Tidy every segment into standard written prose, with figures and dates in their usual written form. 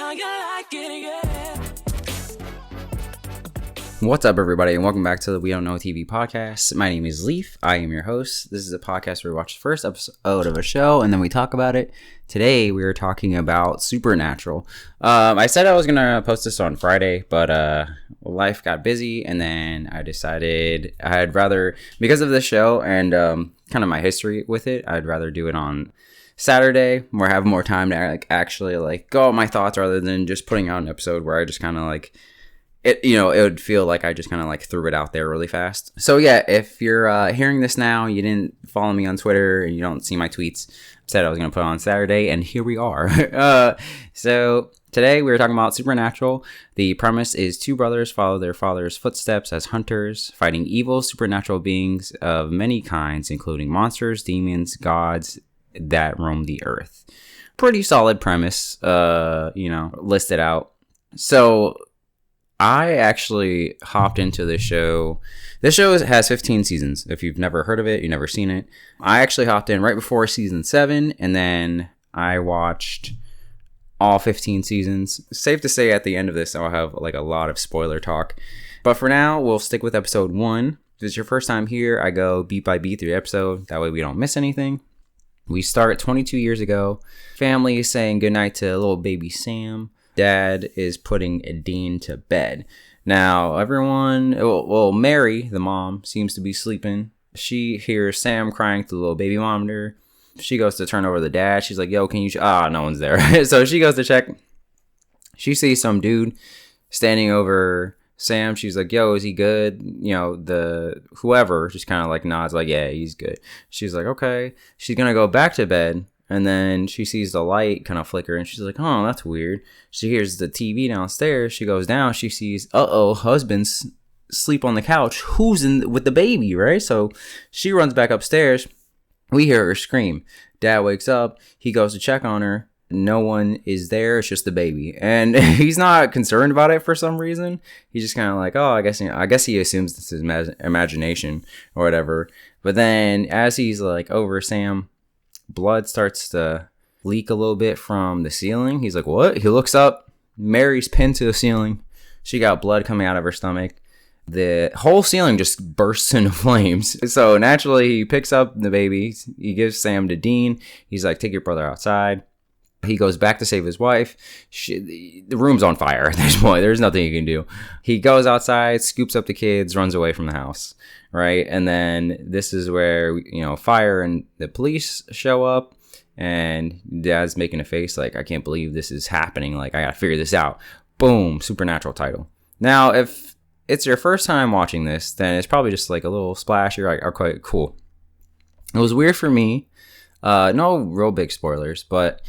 how you like it, yeah. What's up, everybody, and welcome back to the We Don't Know TV podcast. My name is Leaf. I am your host. This is a podcast where we watch the first episode of a show and then we talk about it. Today, we are talking about Supernatural. I said I was going to post this on Friday, but life got busy, and then I decided I'd rather, because of the show and kind of my history with it, I'd rather do it on Saturday where I have more time to actually go out my thoughts rather than just putting out an episode where I just kind of it would feel like I just kind of threw it out there really fast. So yeah, if you're hearing this now, you didn't follow me on Twitter and you don't see my tweets, I said I was going to put it on Saturday, and here we are. So today we were talking about Supernatural. The premise is two brothers follow their father's footsteps as hunters, fighting evil supernatural beings of many kinds, including monsters, demons, gods that roam the earth. Pretty solid premise, listed out. So I actually hopped into this show. This show has 15 seasons. If you've never heard of it, you've never seen it. I actually hopped in right before season 7, and then I watched all 15 seasons. Safe to say at the end of this, I'll have a lot of spoiler talk. But for now, we'll stick with episode 1. If it's your first time here, I go beat by beat through the episode. That way we don't miss anything. We start 22 years ago. Family is saying goodnight to little baby Sam. Dad is putting Dean to bed. Now, everyone, Mary, the mom, seems to be sleeping. She hears Sam crying through the little baby monitor. She goes to turn over the dad. She's like, yo, can you... no one's there. So she goes to check. She sees some dude standing over Sam. She's like, yo, is he good? The whoever just kind of nods yeah, he's good. She's like, okay. She's going to go back to bed. And then she sees the light kind of flicker, and she's like, oh, that's weird. She hears the TV downstairs. She goes down. She sees, husband's sleep on the couch. Who's in with the baby, right? So she runs back upstairs. We hear her scream. Dad wakes up. He goes to check on her. No one is there. It's just the baby. And he's not concerned about it for some reason. He's just kind of I guess he assumes this is imagination or whatever. But then as he's over Sam, blood starts to leak a little bit from the ceiling. He's like, what? He looks up. Mary's pinned to the ceiling. She got blood coming out of her stomach. The whole ceiling just bursts into flames. So naturally, he picks up the baby. He gives Sam to Dean. He's like, take your brother outside. He goes back to save his wife. The room's on fire at this point. There's nothing he can do. He goes outside, scoops up the kids, runs away from the house. Right. And then this is where, fire and the police show up, and Dad's making a face I can't believe this is happening. I got to figure this out. Boom. Supernatural title. Now, if it's your first time watching this, then it's probably just a little splash. You're okay, cool. It was weird for me. No real big spoilers, but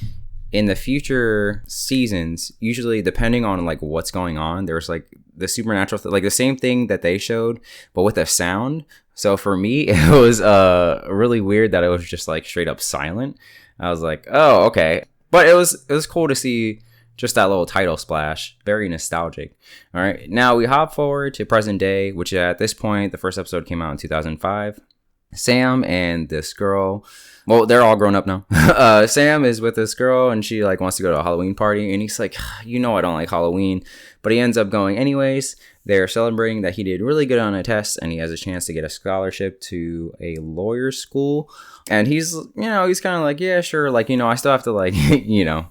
in the future seasons, usually depending on what's going on, there's the supernatural the same thing that they showed, but with a sound. So for me, it was really weird that it was just straight up silent. I was like, oh, okay. But it was cool to see just that little title splash. Very nostalgic. All right, now we hop forward to present day, which at this point, the first episode came out in 2005. Sam and this girl, well, they're all grown up now. Sam is with this girl, and she wants to go to a Halloween party, and he's like, I don't like Halloween, but he ends up going anyways. They're celebrating that he did really good on a test, and he has a chance to get a scholarship to a lawyer school. And he's kind of yeah, sure, I still have to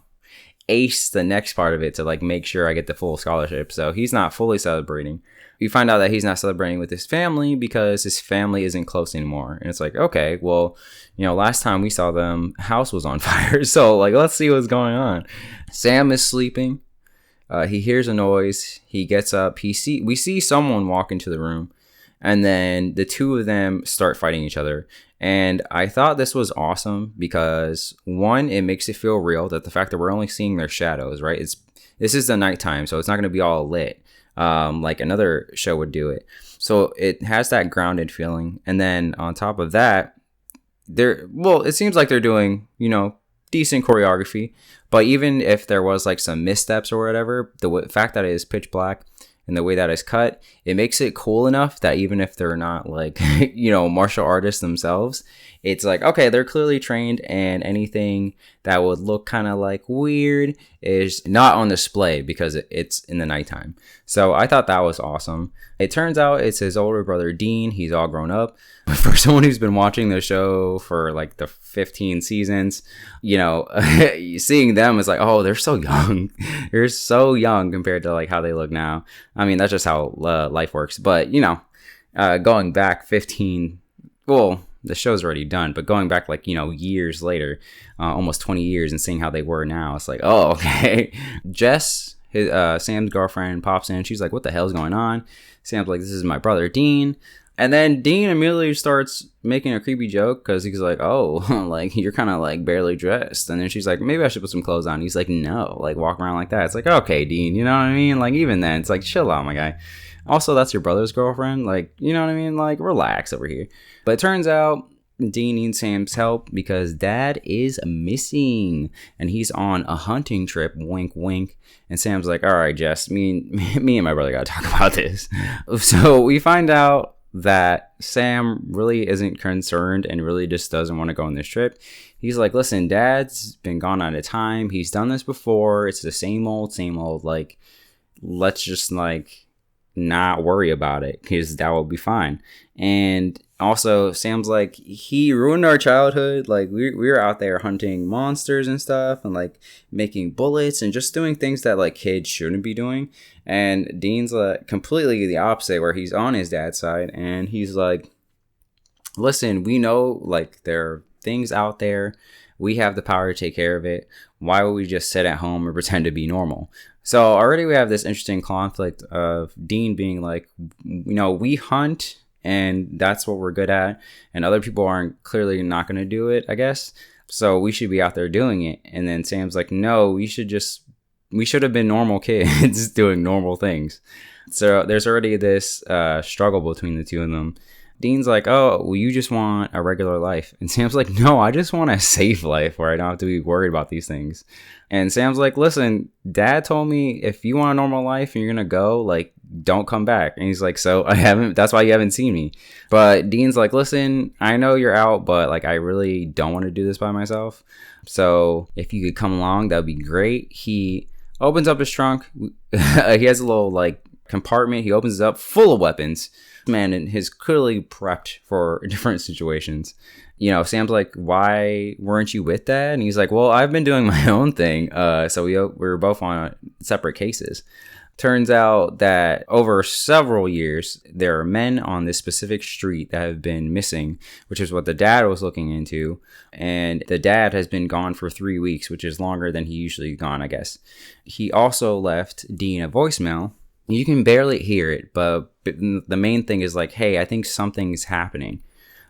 ace the next part of it to make sure I get the full scholarship. So he's not fully celebrating. We find out that he's not celebrating with his family because his family isn't close anymore. And it's okay, well, last time we saw them, house was on fire. So let's see what's going on. Sam is sleeping. He hears a noise. He gets up. We see someone walk into the room, and then the two of them start fighting each other. And I thought this was awesome because, one, it makes it feel real, that the fact that we're only seeing their shadows, right? This is the nighttime, so it's not going to be all lit like another show would do it. So it has that grounded feeling. And then on top of that, it seems like they're doing, decent choreography. But even if there was some missteps or whatever, the fact that it is pitch black and the way that it's cut, it makes it cool enough that even if they're not martial artists themselves, it's like, okay, they're clearly trained, and anything that would look kind of like weird is not on display because it's in the nighttime. So I thought that was awesome. It turns out it's his older brother, Dean. He's all grown up. For someone who's been watching the show for like the 15 seasons, you know, seeing them is like, oh, they're so young. They're so young compared to like how they look now. I mean, that's just how life works. But, you know, going back 15, well, the show's already done, but going back like, you know, years later, almost 20 years, and seeing how they were now, it's like, oh, okay. Jess, his Sam's girlfriend, pops in. She's like, what the hell's going on? Sam's like, this is my brother Dean. And then Dean immediately starts making a creepy joke because he's like, oh, like, you're kind of like barely dressed. And then she's like, maybe I should put some clothes on. He's like, no, like, walk around like that. It's like, okay, Dean, you know what I mean? Like, even then, it's like, chill out, my guy. Also, that's your brother's girlfriend. Like, you know what I mean? Like, relax over here. But it turns out Dean needs Sam's help because Dad is missing and he's on a hunting trip. Wink, wink. And Sam's like, all right, Jess, me and my brother got to talk about this. So we find out that Sam really isn't concerned and really just doesn't want to go on this trip. He's like, listen, Dad's been gone at a time. He's done this before. It's the same old, like, let's just like not worry about it because that will be fine. And also Sam's like, he ruined our childhood. Like we were out there hunting monsters and stuff and like making bullets and just doing things that like kids shouldn't be doing. And Dean's like completely the opposite, where he's on his dad's side and he's like, listen, we know like there are things out there. We have the power to take care of it. Why would we just sit at home and pretend to be normal? So already we have this interesting conflict of Dean being like, you know, we hunt and that's what we're good at. And other people aren't clearly not going to do it, I guess. So we should be out there doing it. And then Sam's like, no, we should have been normal kids doing normal things. So there's already this struggle between the two of them. Dean's like, oh, well, you just want a regular life. And Sam's like, no, I just want a safe life where I don't have to be worried about these things. And Sam's like, listen, Dad told me if you want a normal life and you're going to go, like, don't come back. And he's like, so that's why you haven't seen me. But Dean's like, listen, I know you're out, but like, I really don't want to do this by myself. So if you could come along, that'd be great. He opens up his trunk. He has a little like compartment. He opens it up full of weapons. Man, and he's clearly prepped for different situations. You know, Sam's like, why weren't you with Dad? And he's like, well, I've been doing my own thing. So we were both on separate cases. Turns out that over several years, there are men on this specific street that have been missing, which is what the dad was looking into. And the dad has been gone for 3 weeks, which is longer than he usually gone, I guess. He also left Dean a voicemail. You can barely hear it, but the main thing is like, hey, I think something's happening.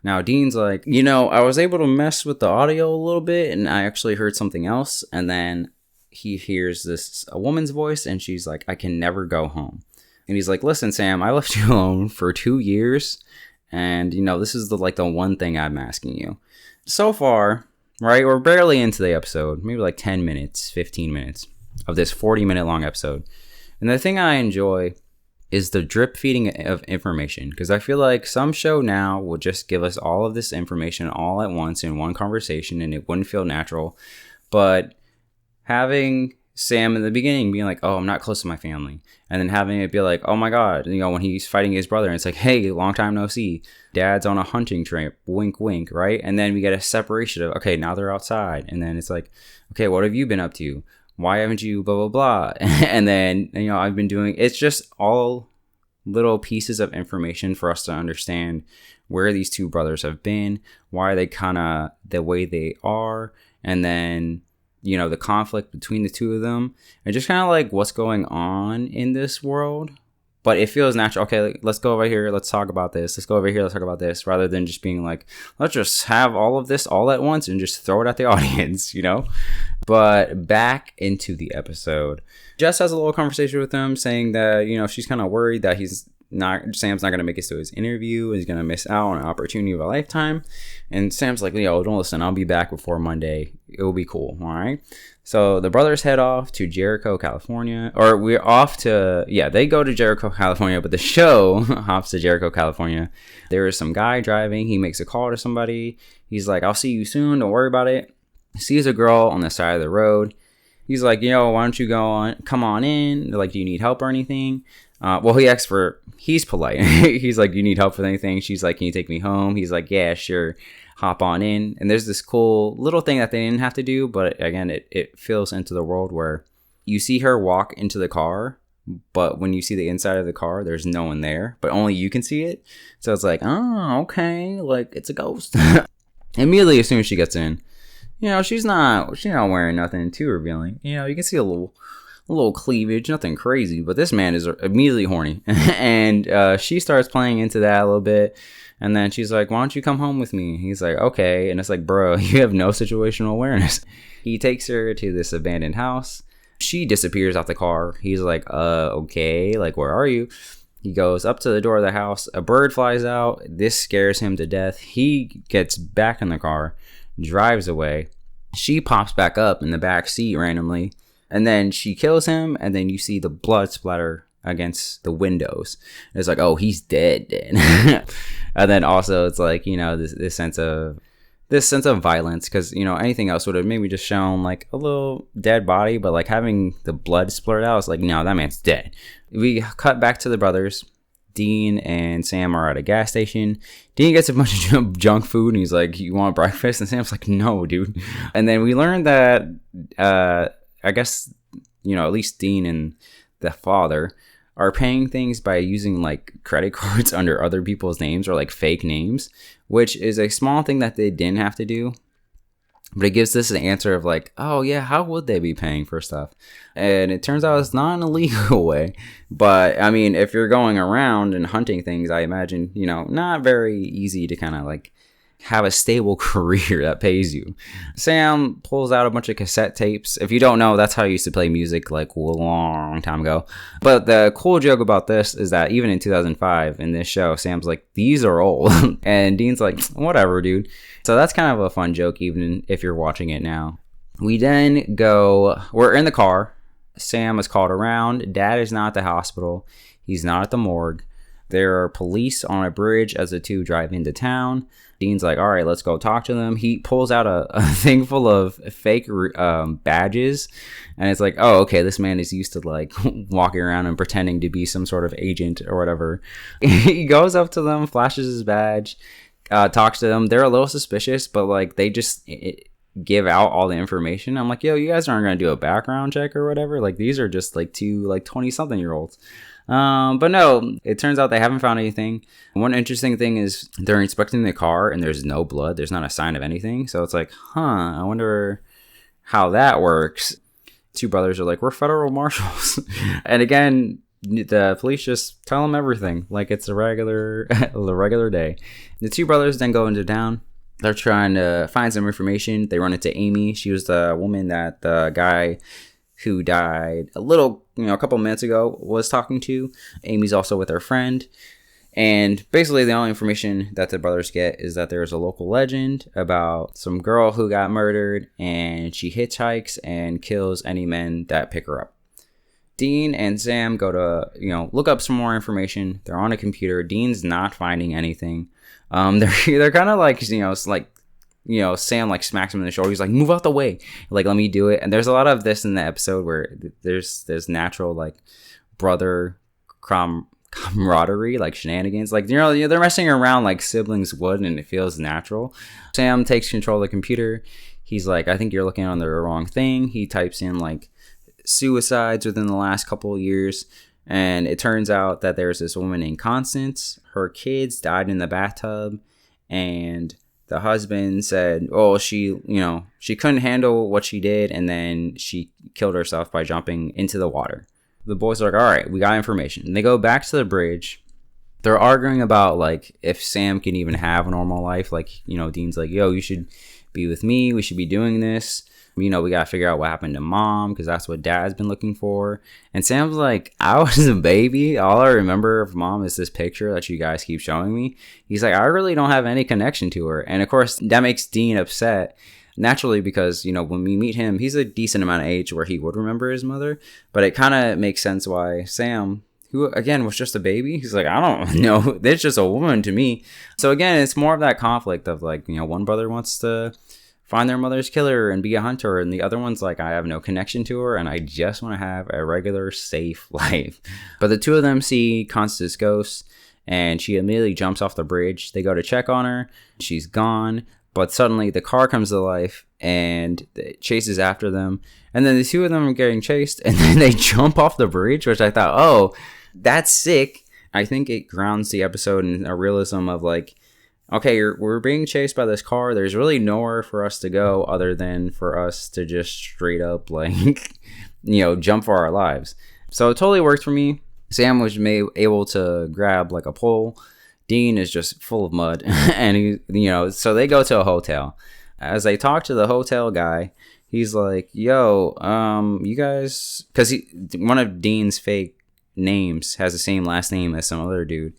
Now, Dean's like, you know, I was able to mess with the audio a little bit and I actually heard something else. And then he hears a woman's voice and she's like, I can never go home. And he's like, listen, Sam, I left you alone for 2 years. And, you know, this is the one thing I'm asking you. So far, right, we're barely into the episode, maybe like 10 minutes, 15 minutes of this 40-minute long episode. And the thing I enjoy is the drip feeding of information, because I feel like some show now will just give us all of this information all at once in one conversation and it wouldn't feel natural. But having Sam in the beginning being like, oh, I'm not close to my family, and then having it be like, oh my God, you know, when he's fighting his brother and it's like, hey, long time no see, Dad's on a hunting trip, wink, wink, right? And then we get a separation of, okay, now they're outside. And then it's like, okay, what have you been up to? Why haven't you blah, blah, blah? And then, you know, I've been doing, it's just all little pieces of information for us to understand where these two brothers have been, why they kind of the way they are, and then, you know, the conflict between the two of them, and just kind of like what's going on in this world. But it feels natural. Okay, let's go over here. Let's talk about this. Let's go over here. Let's talk about this. Rather than just being like, let's just have all of this all at once and just throw it at the audience, you know? But back into the episode. Jess has a little conversation with him saying that, you know, she's kind of worried that he's Sam's not gonna make it to his interview. He's gonna miss out on an opportunity of a lifetime. And Sam's like, yo, don't listen. I'll be back before Monday. It will be cool. All right. So the brothers head off to Jericho, California, or we're off to, they go to Jericho, California, but the show hops to Jericho, California. There is some guy driving. He makes a call to somebody. He's like, I'll see you soon. Don't worry about it. He sees a girl on the side of the road. He's like, yo, why don't you come on in? They're like, do you need help or anything? He asks he's polite. He's like, you need help with anything? She's like, can you take me home? He's like, yeah, sure. Hop on in. And there's this cool little thing that they didn't have to do, but again, it fills into the world where you see her walk into the car, but when you see the inside of the car, there's no one there, but only you can see it. So it's like, oh, okay, like it's a ghost. Immediately as soon as she gets in, she's not wearing nothing too revealing. You can see a little cleavage, nothing crazy, but this man is immediately horny. And she starts playing into that a little bit. And then she's like, why don't you come home with me? He's like, okay. And it's like, bro, you have no situational awareness. He takes her to this abandoned house. She disappears out the car. He's like, okay, like, where are you? He goes up to the door of the house. A bird flies out. This scares him to death. He gets back in the car, drives away. She pops back up in the back seat randomly. And then she kills him. And then you see the blood splatter against the windows. It's like, oh, he's dead. And then also it's like, this sense of violence, because anything else would have maybe just shown like a little dead body, but like having the blood splurt out, it's like, no, that man's dead. We cut back to the brothers. Dean and Sam are at a gas station. Dean gets a bunch of junk food and he's like, you want breakfast? And Sam's like, no, dude. And then we learned that I guess at least Dean and the father are paying things by using like credit cards under other people's names or like fake names, which is a small thing that they didn't have to do. But it gives us an answer of like, oh yeah, how would they be paying for stuff? And it turns out it's not an illegal way. But I mean, if you're going around and hunting things, I imagine, not very easy to kind of like have a stable career that pays you. Sam pulls out a bunch of cassette tapes. If you don't know, that's how I used to play music like a long time ago. But the cool joke about this is that even in 2005 in this show, Sam's like, these are old. And Dean's like, whatever, dude. So that's kind of a fun joke, even if you're watching it now. We then we're in the car. Sam is called around. Dad is not at the hospital. He's not at the morgue. There are police on a bridge as the two drive into town. Dean's like, all right, let's go talk to them. He pulls out a thing full of fake badges. And it's like, oh, okay, this man is used to like walking around and pretending to be some sort of agent or whatever. He goes up to them, flashes his badge, talks to them. They're a little suspicious, but like they just give out all the information. I'm like, yo, you guys aren't going to do a background check or whatever. Like these are just like two like 20-something-year-olds. But no, it turns out they haven't found anything. One interesting thing is they're inspecting the car and there's no blood. There's not a sign of anything. So it's like, I wonder how that works. Two brothers are like, we're federal marshals. And again, the police just tell them everything like it's a regular day. The two brothers then go into town. They're trying to find some information. They run into Amy. She was the woman that the guy who died a couple minutes ago was talking to. Amy's also with her friend. And basically the only information that the brothers get is that there's a local legend about some girl who got murdered and she hitchhikes and kills any men that pick her up. Dean and Sam go to, look up some more information. They're on a computer. Dean's not finding anything. They're kind of like, Sam like smacks him in the shoulder. He's like, move out the way. Like, let me do it. And there's a lot of this in the episode where there's natural like brother camaraderie, like shenanigans. Like, they're messing around like siblings would, and it feels natural. Sam takes control of the computer. He's like, I think you're looking on the wrong thing. He types in like suicides within the last couple of years. And it turns out that there's this woman named Constance. Her kids died in the bathtub. And the husband said, oh, she couldn't handle what she did. And then she killed herself by jumping into the water. The boys are like, all right, we got information. And they go back to the bridge. They're arguing about like if Sam can even have a normal life. Like, Dean's like, yo, you should be with me. We should be doing this. We got to figure out what happened to mom because that's what dad's been looking for. And Sam's like, I was a baby. All I remember of mom is this picture that you guys keep showing me. He's like, I really don't have any connection to her. And of course, that makes Dean upset. Naturally, because, when we meet him, he's a decent amount of age where he would remember his mother. But it kind of makes sense why Sam, who, again, was just a baby, he's like, I don't know. It's just a woman to me. So, again, it's more of that conflict of, like, one brother wants to find their mother's killer and be a hunter. And the other one's like, I have no connection to her. And I just want to have a regular, safe life. But the two of them see Constance's ghost. And she immediately jumps off the bridge. They go to check on her. She's gone. But suddenly the car comes to life and it chases after them. And then the two of them are getting chased. And then they jump off the bridge, which I thought, oh, that's sick. I think it grounds the episode in a realism of like, okay, we're being chased by this car. There's really nowhere for us to go other than for us to just straight up like, jump for our lives. So it totally worked for me. Sam was able to grab like a pole. Dean is just full of mud. And so they go to a hotel. As they talk to the hotel guy, he's like, yo, you guys, because one of Dean's fake names has the same last name as some other dude.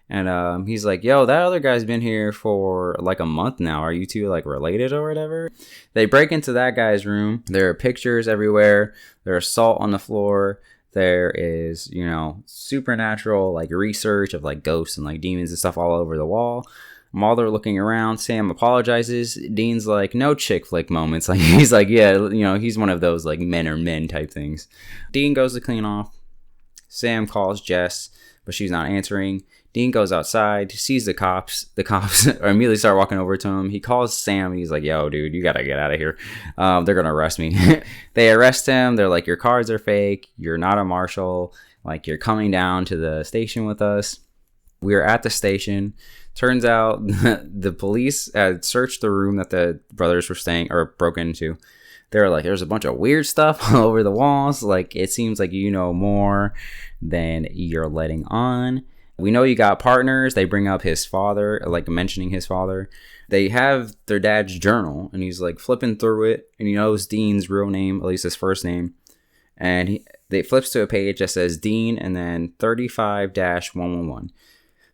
And he's like, yo, that other guy's been here for like a month now. Are you two like related or whatever? They break into that guy's room. There are pictures everywhere. There's salt on the floor. There is, supernatural like research of like ghosts and like demons and stuff all over the wall. While they're looking around, Sam apologizes. Dean's like, no chick flick moments. Like he's like, yeah, he's one of those like men are men type things. Dean goes to clean off. Sam calls Jess, but she's not answering. Dean goes outside, sees the cops. The cops immediately start walking over to him. He calls Sam. He's like, yo, dude, you got to get out of here. They're going to arrest me. They arrest him. They're like, your cards are fake. You're not a marshal. Like, you're coming down to the station with us. We're at the station. Turns out the police had searched the room that the brothers were staying or broke into. They were like, there's a bunch of weird stuff all over the walls. Like, it seems like you know more than you're letting on. We know you got partners. They bring up his father, like mentioning his father. They have their dad's journal, and he's like flipping through it, and he knows Dean's real name, at least his first name. And they flips to a page that says Dean and then 35-111.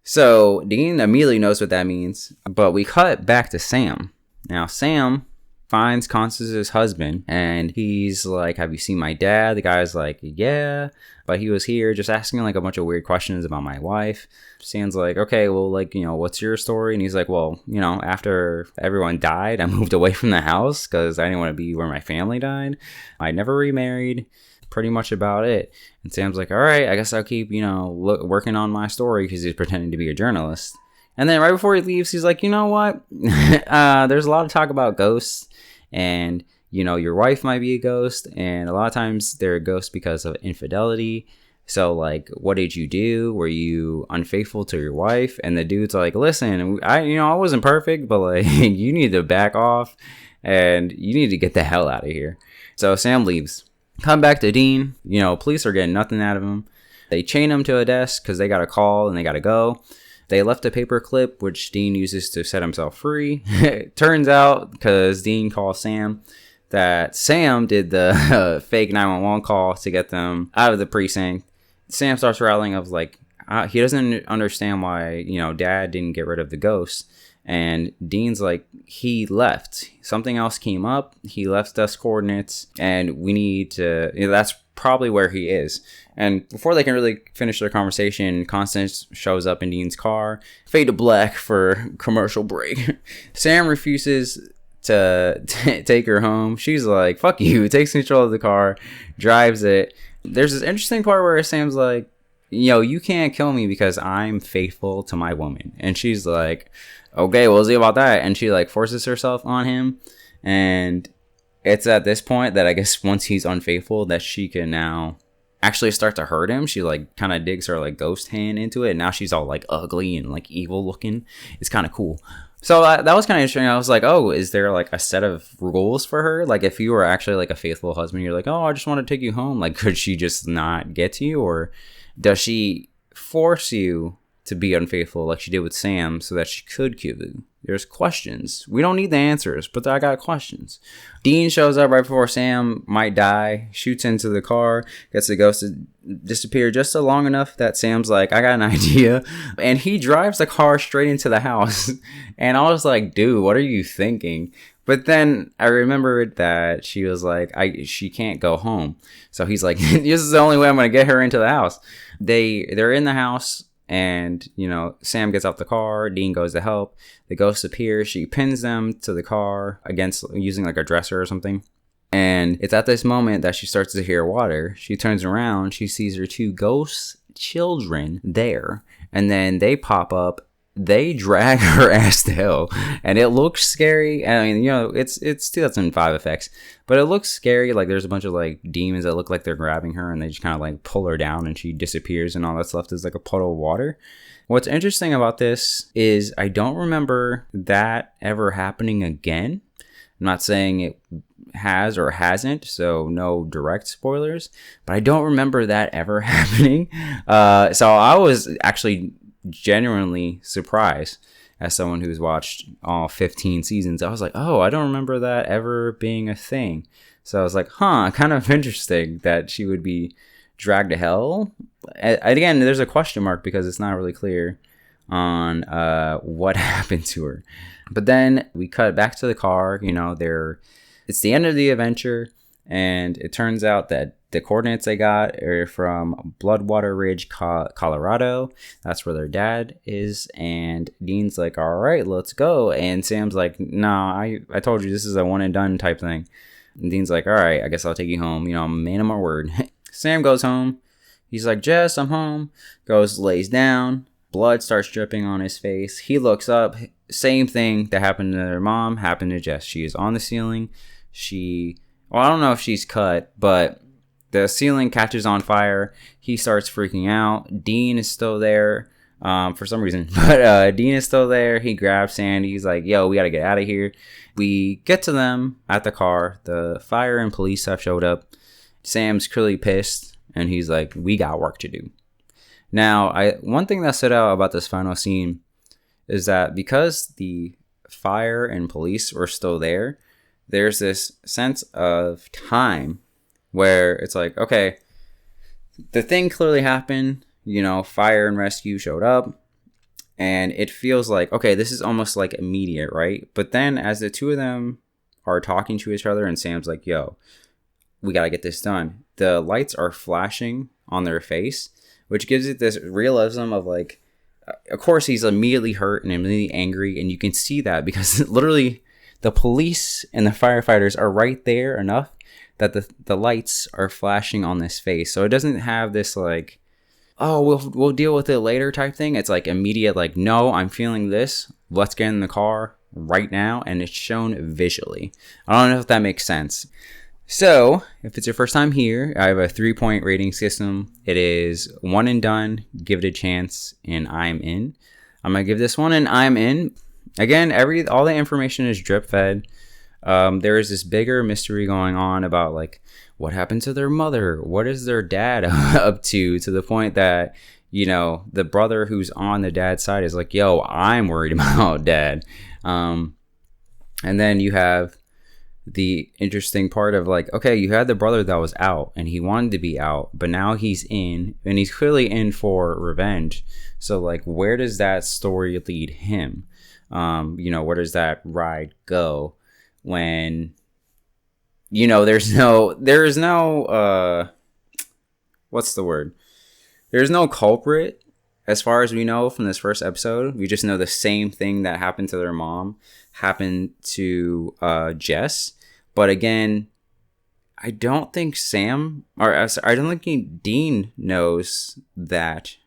So Dean immediately knows what that means, but we cut back to Sam. Now Sam finds Constance's husband, and he's like, have you seen my dad? The guy's like, yeah, but he was here just asking like a bunch of weird questions about my wife. Sam's like, okay, well, like, what's your story? And he's like, well, after everyone died, I moved away from the house because I didn't want to be where my family died. I never remarried. Pretty much about it. And Sam's like, all right, I guess I'll keep, working on my story because he's pretending to be a journalist. And then right before he leaves, he's like, you know what? There's a lot of talk about ghosts, and, your wife might be a ghost, and a lot of times they're a ghost because of infidelity. So, like, what did you do? Were you unfaithful to your wife? And the dude's like, listen, I wasn't perfect, but, like, you need to back off, and you need to get the hell out of here. So Sam leaves. Come back to Dean. Police are getting nothing out of him. They chain him to a desk because they got a call and they got to go. They left a paper clip, which Dean uses to set himself free. Turns out, because Dean calls Sam, that Sam did the fake 911 call to get them out of the precinct. Sam starts rattling of like, he doesn't understand why, dad didn't get rid of the ghost. And Dean's like, he left. Something else came up. He left us coordinates, and we need to, that's probably where he is. And before they can really finish their conversation, Constance shows up in Dean's car. Fade to black for commercial break. Sam refuses to take her home. She's like, fuck you. Takes control of the car, drives it. There's this interesting part where Sam's like, you can't kill me because I'm faithful to my woman. And she's like, okay, we'll see about that. And she like forces herself on him. And it's at this point that I guess once he's unfaithful that she can now actually start to hurt him. She like kind of digs her like ghost hand into it. And now she's all like ugly and like evil looking. It's kind of cool. So that was kind of interesting. I was like, oh, is there like a set of rules for her? Like if you were actually like a faithful husband, you're like, oh, I just want to take you home. Like could she just not get to you? Or does she force you to be unfaithful like she did with Sam so that she could kill you? There's questions. We don't need the answers, but I got questions. Dean shows up right before Sam might die, shoots into the car, gets the ghost to disappear just long enough that Sam's like, I got an idea. And he drives the car straight into the house. And I was like, dude, what are you thinking? But then I remembered that she was like, she can't go home. So he's like, this is the only way I'm going to get her into the house. They're in the house. And, Sam gets out the car. Dean goes to help. The ghost appears. She pins them to the car using like a dresser or something. And it's at this moment that she starts to hear water. She turns around. She sees her 2 ghost children there. And then they pop up. They drag her ass to hell. And it looks scary. I mean, it's 2005 effects. But it looks scary. Like there's a bunch of like demons that look like they're grabbing her. And they just kind of like pull her down. And she disappears. And all that's left is like a puddle of water. What's interesting about this is I don't remember that ever happening again. I'm not saying it has or hasn't, so no direct spoilers. But I don't remember that ever happening. So I was actually genuinely surprised as someone who's watched all 15 seasons. I was like, oh, I don't remember that ever being a thing. So I was like, kind of interesting that she would be dragged to hell. Again, there's a question mark because it's not really clear on what happened to her. But then we cut back to the car. It's the end of the adventure, and it turns out that the coordinates they got are from Bloodwater Ridge, Colorado. That's where their dad is. And Dean's like, all right, let's go. And Sam's like, no, I told you this is a one and done type thing. And Dean's like, all right, I guess I'll take you home. I'm a man of my word. Sam goes home. He's like, Jess, I'm home. Goes, lays down. Blood starts dripping on his face. He looks up. Same thing that happened to their mom happened to Jess. She is on the ceiling. I don't know if she's cut, but the ceiling catches on fire. He starts freaking out. Dean is still there for some reason. But Dean is still there. He grabs Sandy. He's like, yo, we got to get out of here. We get to them at the car. The fire and police have showed up. Sam's clearly pissed. And he's like, we got work to do. Now, one thing that stood out about this final scene is that because the fire and police were still there, there's this sense of time where it's like, okay, the thing clearly happened, fire and rescue showed up, and it feels like, okay, this is almost like immediate, right? But then as the two of them are talking to each other and Sam's like, yo, we got to get this done, the lights are flashing on their face, which gives it this realism of like, of course he's immediately hurt and immediately angry, and you can see that because literally the police and the firefighters are right there enough that the lights are flashing on this face. So it doesn't have this like, oh, we'll deal with it later type thing. It's like immediate, like, no, I'm feeling this. Let's get in the car right now. And it's shown visually. I don't know if that makes sense. So if it's your first time here, I have a 3-point rating system. It is one and done, give it a chance, and I'm in. I'm going to give this one an I'm in. Again, all the information is drip fed. There is this bigger mystery going on about like what happened to their mother, what is their dad up to the point that the brother who's on the dad's side is like, yo, I'm worried about dad. And then you have the interesting part of like, okay, you had the brother that was out and he wanted to be out, but now he's in and he's clearly in for revenge. So like, where does that story lead him? Where does that ride go when, there's no, what's the word? There's no culprit as far as we know from this first episode. We just know the same thing that happened to their mom happened to Jess. But again, I don't think I don't think Dean knows that.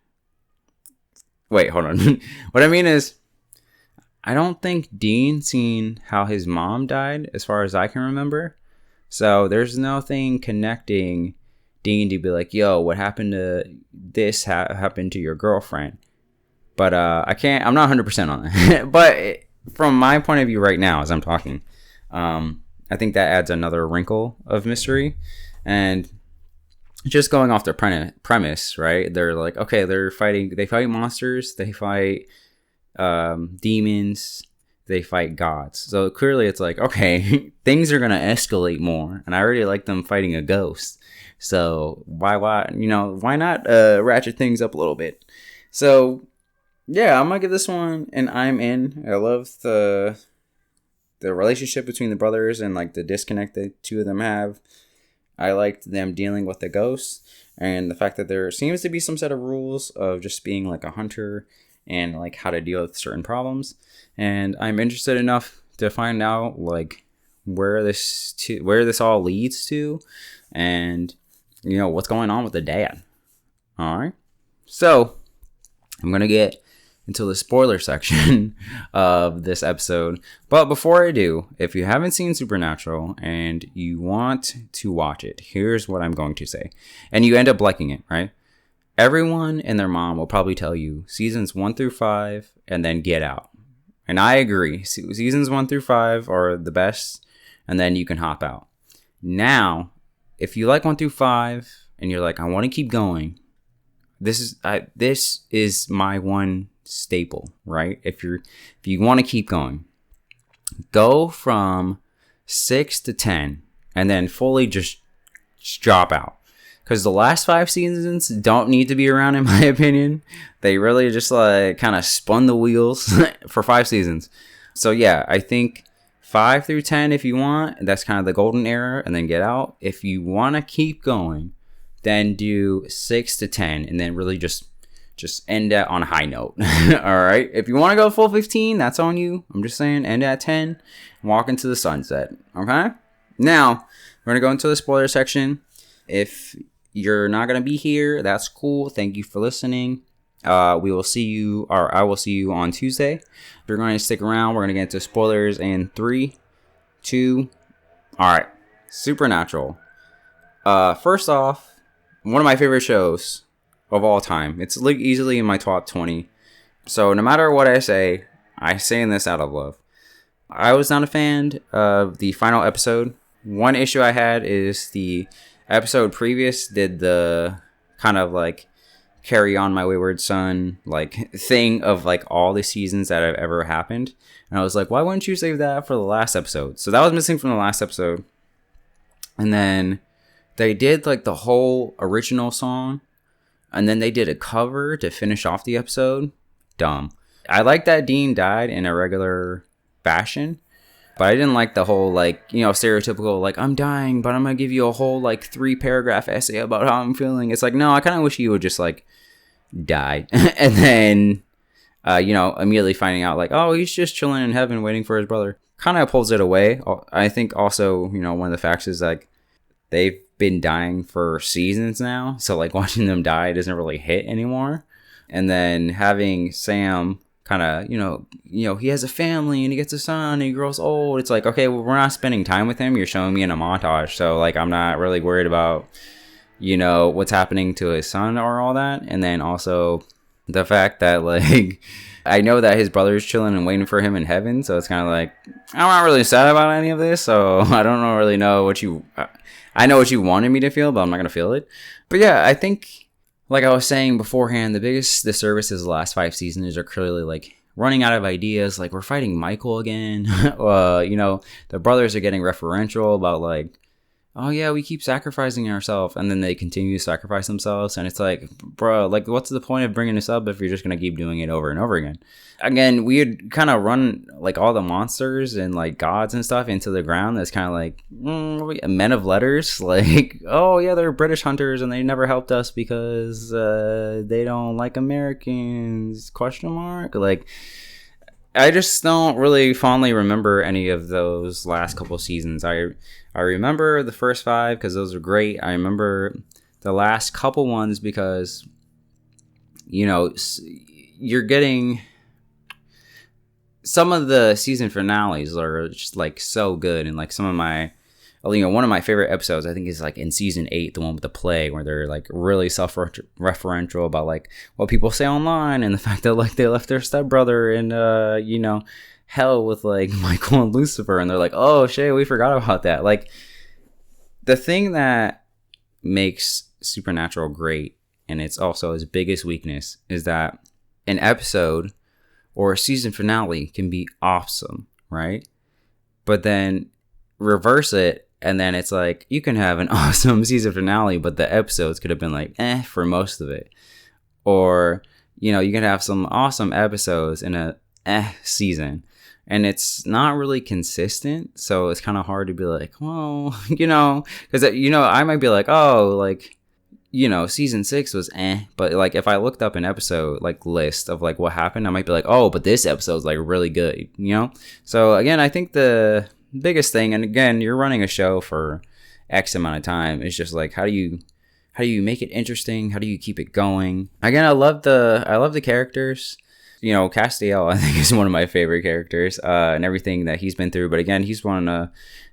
Wait, hold on. What I mean is, I don't think Dean seen how his mom died as far as I can remember. So there's nothing connecting Dean to be like, yo, what happened to this happened to your girlfriend. But I'm not 100% on that. But from my point of view right now as I'm talking, I think that adds another wrinkle of mystery. And just going off the premise, right? They're like, okay, they fight monsters, they fight demons, they fight gods. So clearly it's like, okay, things are gonna escalate more, and I already like them fighting a ghost. So why not ratchet things up a little bit? So yeah, I'm gonna give this one an I'm in. I love the relationship between the brothers and like the disconnect the two of them have. I liked them dealing with the ghosts and the fact that there seems to be some set of rules of just being like a hunter and like how to deal with certain problems. And I'm interested enough to find out like where this all leads to, and what's going on with the dad. All right, so I'm gonna get into the spoiler section of this episode. But before I do, if you haven't seen Supernatural and you want to watch it, here's what I'm going to say. And you end up liking it, right? Everyone and their mom will probably tell you seasons 1 through 5 and then get out. And I agree. Seasons 1 through 5 are the best, and then you can hop out. Now, if you like 1 through 5 and you're like, I want to keep going, this is my one staple, right? If you want to keep going, go from 6 to 10 and then fully just drop out, because the last 5 seasons don't need to be around, in my opinion. They really just like kind of spun the wheels for 5 seasons. So yeah, I think 5 through 10 if you want, that's kind of the golden era, and then get out. If you want to keep going, then do 6 to 10 and then really just end it on a high note. All right. If you want to go full 15, that's on you. I'm just saying, end at 10 and walk into the sunset. Okay. Now we're going to go into the spoiler section. If you're not going to be here, that's cool. Thank you for listening. I will see you on Tuesday. If you're going to stick around, we're going to get into spoilers in 3, 2. All right. Supernatural. First off, one of my favorite shows of all time. It's easily in my top 20. So no matter what I say this out of love. I was not a fan of the final episode. One issue I had is the episode previous did the kind of like carry on my wayward son like thing of like all the seasons that have ever happened. And I was like, why wouldn't you save that for the last episode? So that was missing from the last episode. And then they did like the whole original song, and then they did a cover to finish off the episode. Dumb. I like that Dean died in a regular fashion, but I didn't like the whole like, stereotypical like, I'm dying, but I'm gonna give you a whole like 3-paragraph essay about how I'm feeling. It's like, no, I kind of wish you would just like die and then immediately finding out like, oh, he's just chilling in heaven waiting for his brother, kind of pulls it away. I think also, one of the facts is like they've been dying for seasons now, so like watching them die doesn't really hit anymore. And then having Sam kind of he has a family and he gets a son and he grows old, it's like, okay, well, we're not spending time with him, you're showing me in a montage, so like I'm not really worried about what's happening to his son or all that. And then also the fact that like I know that his brother's chilling and waiting for him in heaven, so it's kind of like I'm not really sad about any of this, so I don't really know what I know what you wanted me to feel, but I'm not going to feel it. But yeah, I think, like I was saying beforehand, the biggest disservice is the last 5 seasons are clearly like running out of ideas. Like we're fighting Michael again. The brothers are getting referential about like, oh yeah, we keep sacrificing ourselves, and then they continue to sacrifice themselves, and it's like, bro, like what's the point of bringing this up if you're just gonna keep doing it over and over again? Again, we would kind of run like all the monsters and like gods and stuff into the ground. That's kind of like men of letters, like, oh yeah, they're British hunters and they never helped us because they don't like Americans, ? Like I just don't really fondly remember any of those last couple seasons. I remember the first 5 because those were great. I remember the last couple ones because, you're getting some of the season finales are just like so good. And like some of my, one of my favorite episodes, I think, is like in season 8, the one with the play, where they're like really self-referential about like what people say online and the fact that like they left their stepbrother in, hell with like Michael and Lucifer, and they're like, oh shit, we forgot about that. Like the thing that makes Supernatural great, and it's also his biggest weakness, is that an episode or a season finale can be awesome, right? But then reverse it, and then it's like you can have an awesome season finale, but the episodes could have been like for most of it. Or, you know, you can have some awesome episodes in a season, and it's not really consistent. So it's kind of hard to be like, well, you know, because, you know, I might be like, oh, like, you know, season 6 was but like if I looked up an episode like list of like what happened, I might be like, oh, but this episode's like really good, you know? So again, I think the biggest thing, and again, you're running a show for X amount of time, is just like how do you make it interesting? How do you keep it going? Again, I love the characters. You know, Castiel, I think, is one of my favorite characters, and everything that he's been through. But again, he's one of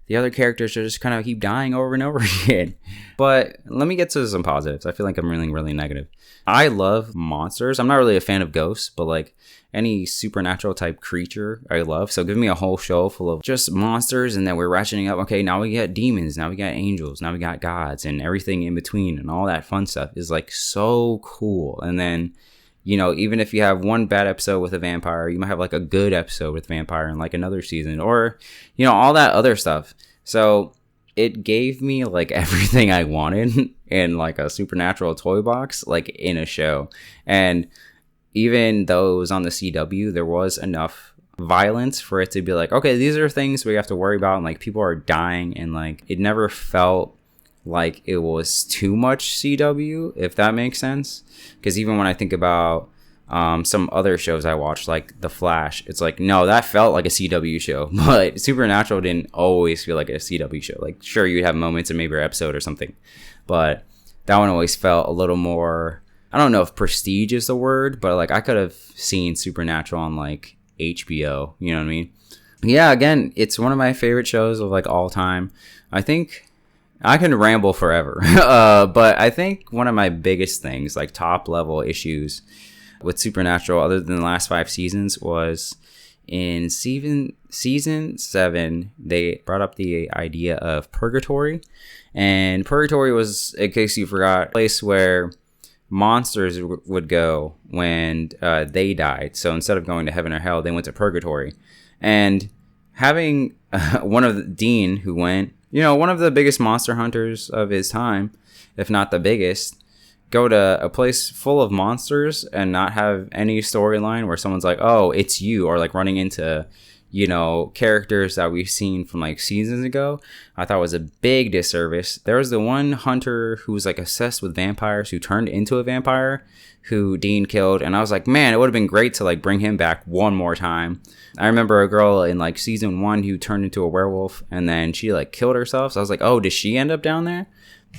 the other characters that just kind of keep dying over and over again. But let me get to some positives. I feel like I'm really, really negative. I love monsters. I'm not really a fan of ghosts, but like any supernatural type creature I love. So give me a whole show full of just monsters, and then we're ratcheting up. Okay, now we got demons, now we got angels, now we got gods, and everything in between, and all that fun stuff is like so cool. And then, you know, even if you have one bad episode with a vampire, you might have like a good episode with vampire in like another season, or, you know, all that other stuff. So it gave me like everything I wanted in like a supernatural toy box, like in a show. And even though it was on the CW, there was enough violence for it to be like, okay, these are things we have to worry about, and like people are dying, and like it never felt like it was too much CW, if that makes sense. Because even when I think about some other shows I watched, like The Flash, it's like, no, that felt like a CW show, but Supernatural didn't always feel like a CW show. Like, sure, you'd have moments in maybe an episode or something, but that one always felt a little more, I don't know if prestige is the word, but like I could have seen Supernatural on like HBO, you know what I mean? Yeah, again, it's one of my favorite shows of like all time. I think I can ramble forever, but I think one of my biggest things, like top level issues with Supernatural, other than the last 5 seasons, was in season 7, they brought up the idea of purgatory. And purgatory was, in case you forgot, a place where monsters would go when they died. So instead of going to heaven or hell, they went to purgatory. And having one of the Dean, who went, you know, one of the biggest monster hunters of his time, if not the biggest, go to a place full of monsters and not have any storyline where someone's like, oh, it's you, or like running into, you know, characters that we've seen from like seasons ago, I thought was a big disservice. There was the one hunter who was like obsessed with vampires, who turned into a vampire, who Dean killed, and I was like, man, it would have been great to like bring him back one more time. I remember a girl in like season 1 who turned into a werewolf, and then she like killed herself. So I was like, oh, did she end up down there?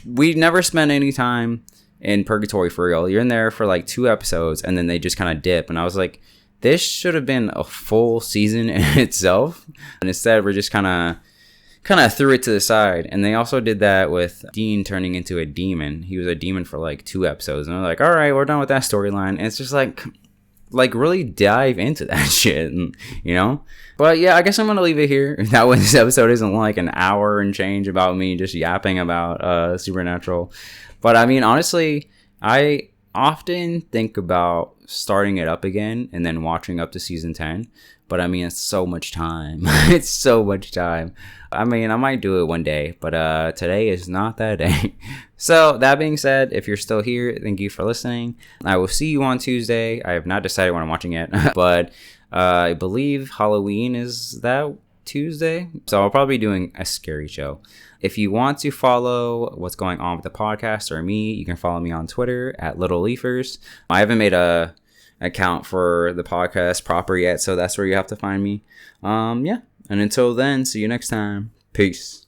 We never spent any time in purgatory for real. You're in there for like 2 episodes, and then they just kind of dip. And I was like, this should have been a full season in itself, and instead we're just kind of threw it to the side. And they also did that with Dean turning into a demon. He was a demon for like 2 episodes, and they're like, all right, we're done with that storyline. And it's just like really dive into that shit, you know? But yeah, I guess I'm gonna leave it here. That way this episode isn't like an hour and change about me just yapping about Supernatural. But I mean, honestly, I often think about starting it up again and then watching up to season 10. But I mean, it's so much time. It's so much time. I mean, I might do it one day, but today is not that day. So that being said, if you're still here, thank you for listening. I will see you on Tuesday. I have not decided when I'm watching it, but I believe Halloween is that Tuesday. So I'll probably be doing a scary show. If you want to follow what's going on with the podcast or me, you can follow me on Twitter at Little Leafers. I haven't made a account for the podcast proper yet, so that's where you have to find me. Yeah, and until then, see you next time. Peace.